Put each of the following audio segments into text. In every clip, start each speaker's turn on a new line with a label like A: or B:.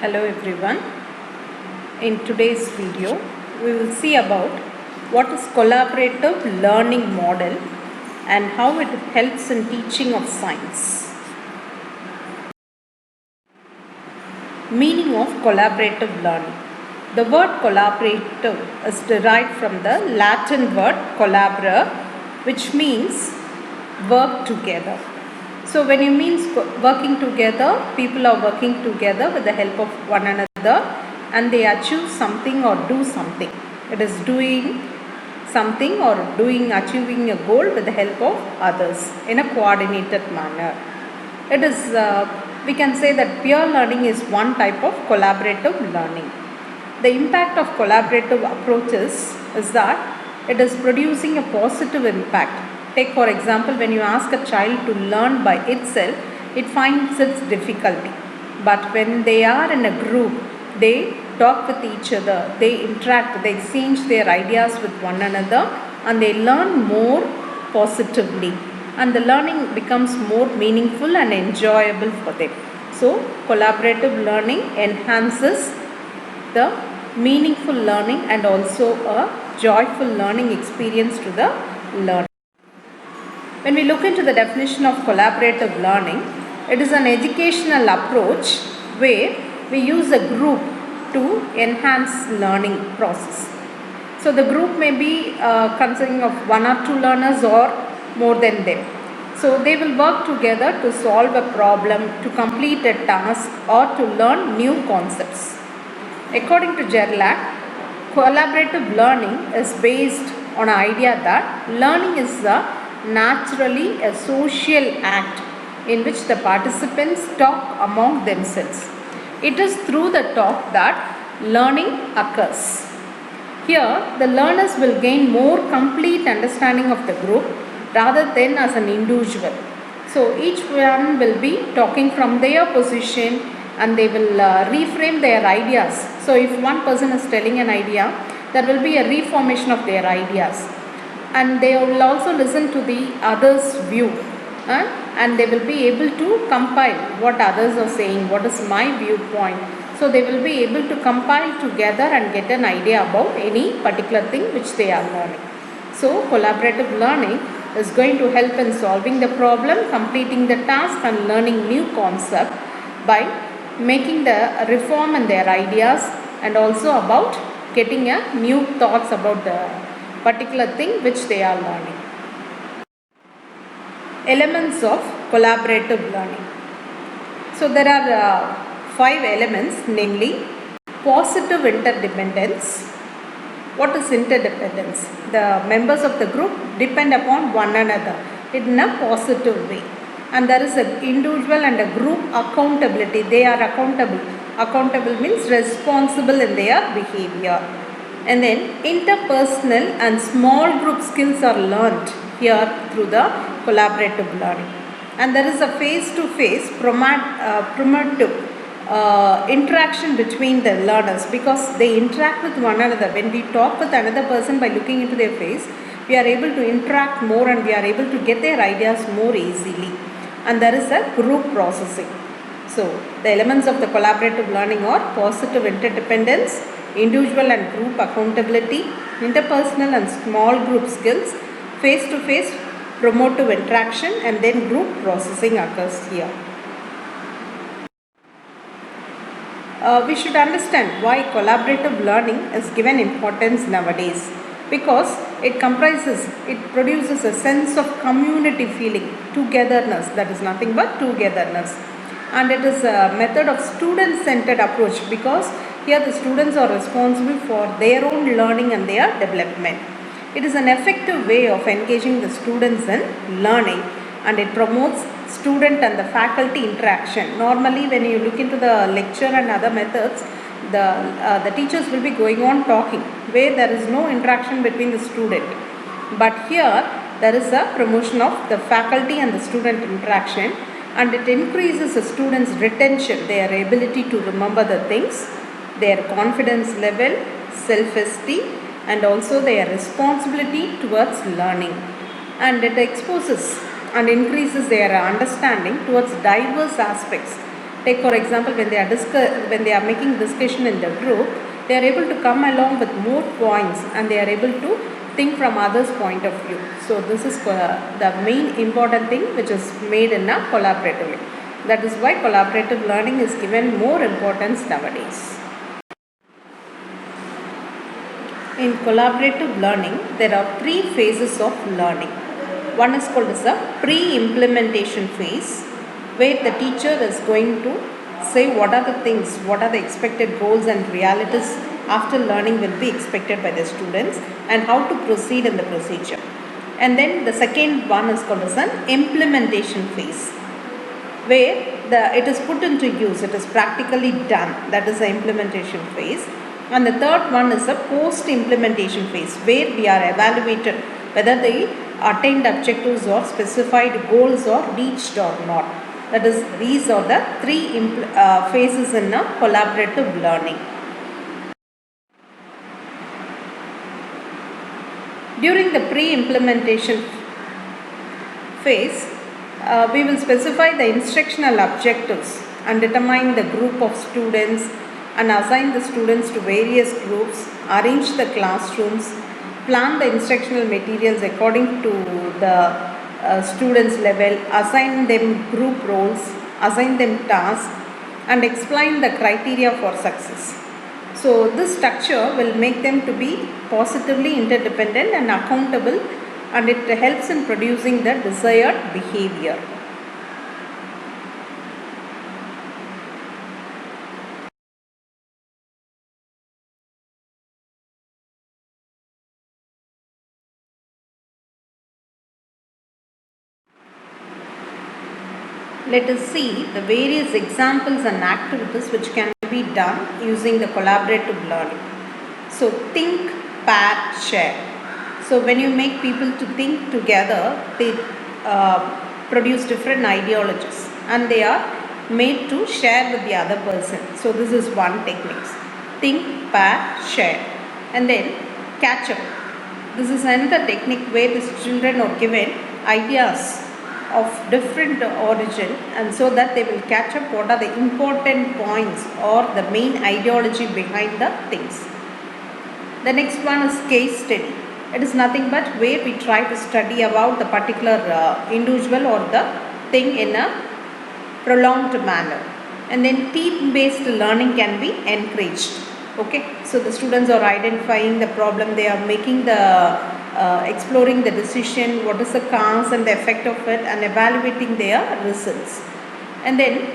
A: Hello everyone. In today's video, we will see about what is collaborative learning model and how it helps in teaching of science. Meaning of collaborative learning. The word collaborative is derived from the Latin word collabora, which means work together. So when it means working together, people are working together with the help of one another and they achieve something or do something. It is doing something or achieving a goal with the help of others in a coordinated manner. It is, we can say that peer learning is one type of collaborative learning. The impact of collaborative approaches is that it is producing a positive impact. Take for example, when you ask a child to learn by itself, it finds its difficulty. But when they are in a group, they talk with each other, they interact, they exchange their ideas with one another and they learn more positively. And the learning becomes more meaningful and enjoyable for them. So, collaborative learning enhances the meaningful learning and also a joyful learning experience to the learner. When we look into the definition of collaborative learning, it is an educational approach where we use a group to enhance learning process. So the group may be consisting of one or two learners or more than them. So they will work together to solve a problem, to complete a task or to learn new concepts. According to Gerlach, collaborative learning is based on an idea that learning is naturally a social act in which the participants talk among themselves. It is through the talk that learning occurs. Here, the learners will gain more complete understanding of the group rather than as an individual. So, each one will be talking from their position and they will reframe their ideas. So, if one person is telling an idea, there will be a reformation of their ideas. And they will also listen to the others' view and they will be able to compile what others are saying, what is my viewpoint. So they will be able to compile together and get an idea about any particular thing which they are learning. So collaborative learning is going to help in solving the problem, completing the task and learning new concept by making the reform in their ideas and also about getting a new thoughts about the particular thing which they are learning. Elements of collaborative learning. So there are 5 elements, namely positive interdependence. What is interdependence? The members of the group depend upon one another in a positive way. And there is an individual and a group accountability. They are accountable. Accountable means responsible in their behavior. And then interpersonal and small group skills are learnt here through the collaborative learning. And there is a face-to-face primitive interaction between the learners because they interact with one another. When we talk with another person by looking into their face, we are able to interact more and we are able to get their ideas more easily. And there is a group processing. So, the elements of the collaborative learning are positive interdependence, individual and group accountability, interpersonal and small group skills, face-to-face promotive interaction and then group processing occurs here. We should understand why collaborative learning is given importance nowadays because it produces a sense of community feeling, togetherness, that is nothing but togetherness. And it is a method of student-centered approach because here the students are responsible for their own learning and their development. It is an effective way of engaging the students in learning and it promotes student and the faculty interaction. Normally when you look into the lecture and other methods, the teachers will be going on talking where there is no interaction between the student. But here there is a promotion of the faculty and the student interaction and it increases the students' retention, their ability to remember the things, their confidence level, self-esteem and also their responsibility towards learning. And it exposes and increases their understanding towards diverse aspects Take for example, when they are making discussion in the group, they are able to come along with more points and they are able to think from others' point of view. So this is the main important thing which is made in a collaboratively. That is why collaborative learning is given more importance nowadays. In collaborative learning, there are 3 phases of learning. One is called as a pre-implementation phase, where the teacher is going to say what are the things, what are the expected goals and realities after learning will be expected by the students and how to proceed in the procedure. And then the second one is called as an implementation phase, where it is put into use, it is practically done. That is the implementation phase. And the third one is the post-implementation phase, where we are evaluated whether the attained objectives or specified goals are reached or not. That is, these are the 3 phases in a collaborative learning. During the pre-implementation phase, we will specify the instructional objectives and determine the group of students and assign the students to various groups, arrange the classrooms, plan the instructional materials according to the students' level, assign them group roles, assign them tasks, and explain the criteria for success. So this structure will make them to be positively interdependent and accountable, and it helps in producing the desired behavior. Let us see the various examples and activities which can be done using the collaborative learning. So think, pair, share. So when you make people to think together, they produce different ideologies and they are made to share with the other person. So this is one technique. Think, pair, share. And then catch up. This is another technique where the children are given ideas of different origin, and so that they will catch up what are the important points or the main ideology behind the things. The next one is case study. It is nothing but where we try to study about the particular individual or the thing in a prolonged manner. And then team-based learning can be encouraged. Okay, so the students are identifying the problem, they are making the exploring the decision, what is the cause and the effect of it, and evaluating their results. And then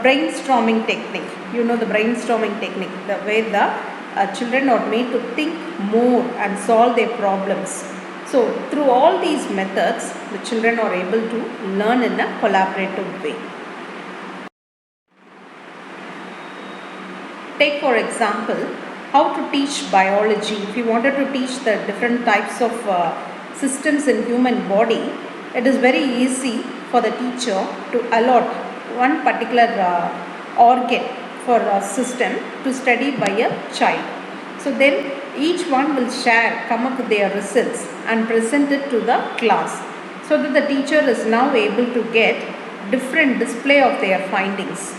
A: brainstorming technique. You know the brainstorming technique, where the children are made to think more and solve their problems. So through all these methods, the children are able to learn in a collaborative way. Take for example, how to teach biology. If you wanted to teach the different types of systems in human body, it is very easy for the teacher to allot one particular organ for a system to study by a child. So then each one will come up with their results and present it to the class, so that the teacher is now able to get different display of their findings.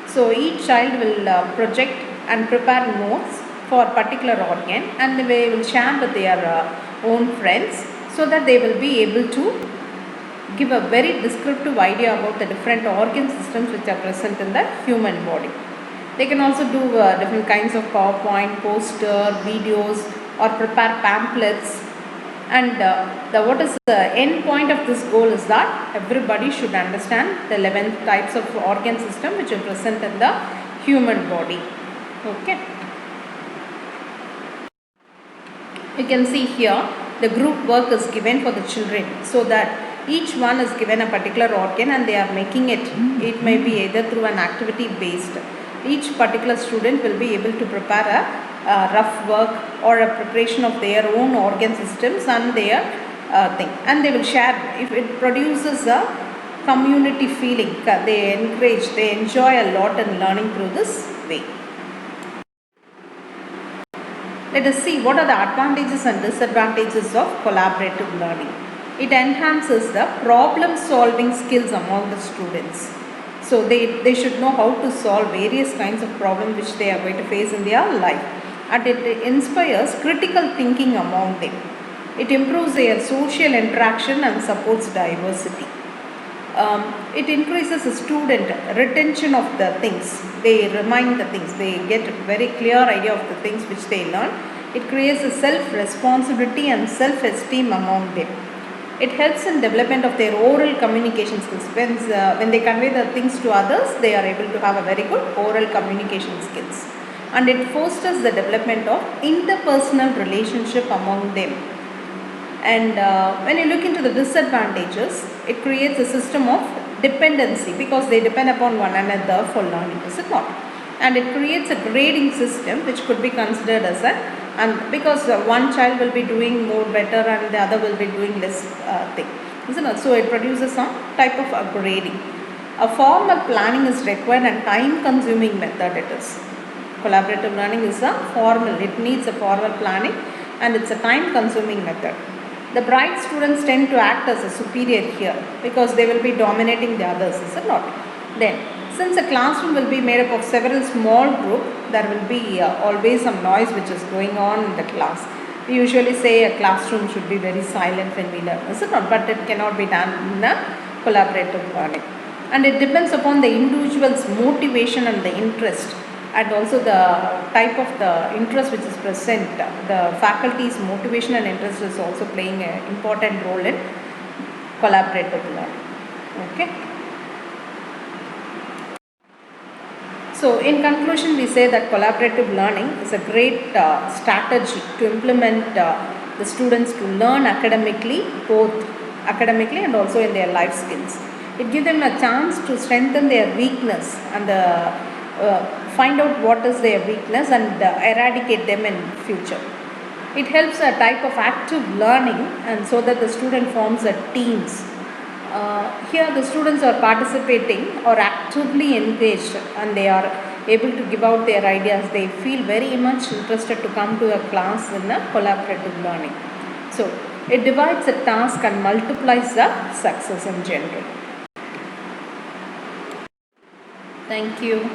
A: So each child will project and prepare notes for particular organ, and they will share with their own friends, so that they will be able to give a very descriptive idea about the different organ systems which are present in the human body. They can also do different kinds of PowerPoint, poster, videos, or prepare pamphlets. And what is the end point of this goal is that everybody should understand the 11 types of organ system which are present in the human body. Okay. You can see here the group work is given for the children, so that each one is given a particular organ and they are making it. It may be either through an activity based. Each particular student will be able to prepare a rough work or a preparation of their own organ systems and their thing, and they will share. If it produces a community feeling, they encourage, they enjoy a lot in learning through this way. Let us see what are the advantages and disadvantages of collaborative learning. It enhances the problem solving skills among the students. So they should know how to solve various kinds of problems which they are going to face in their life. And it inspires critical thinking among them. It improves their social interaction and supports diversity. It increases the student retention of the things. They remind the things. They get a very clear idea of the things which they learn. It creates a self-responsibility and self-esteem among them. It helps in development of their oral communication skills. When they convey the things to others, they are able to have a very good oral communication skills. And it fosters the development of interpersonal relationship among them. And when you look into the disadvantages, it creates a system of dependency because they depend upon one another for learning, is it not? And it creates a grading system which could be considered as and because one child will be doing more better and the other will be doing less thing, isn't it? So it produces some type of grading. A formal planning is required and time consuming method it is. Collaborative learning is a formal, it needs a formal planning and it's a time consuming method. The bright students tend to act as a superior here because they will be dominating the others, is it not? Then, since a classroom will be made up of several small groups, there will be always some noise which is going on in the class. We usually say a classroom should be very silent when we learn, is it not? But it cannot be done in a collaborative learning. And it depends upon the individual's motivation and the interest, and also the type of the interest which is present. The faculty's motivation and interest is also playing an important role in collaborative learning. Okay. So in conclusion, we say that collaborative learning is a great strategy to implement the students to learn academically, both academically and also in their life skills. It gives them a chance to strengthen their weakness and find out what is their weakness and eradicate them in future. It helps a type of active learning and so that the student forms a teams. Here the students are participating or actively engaged and they are able to give out their ideas. They feel very much interested to come to a class in a collaborative learning. So it divides a task and multiplies the success in general. Thank you.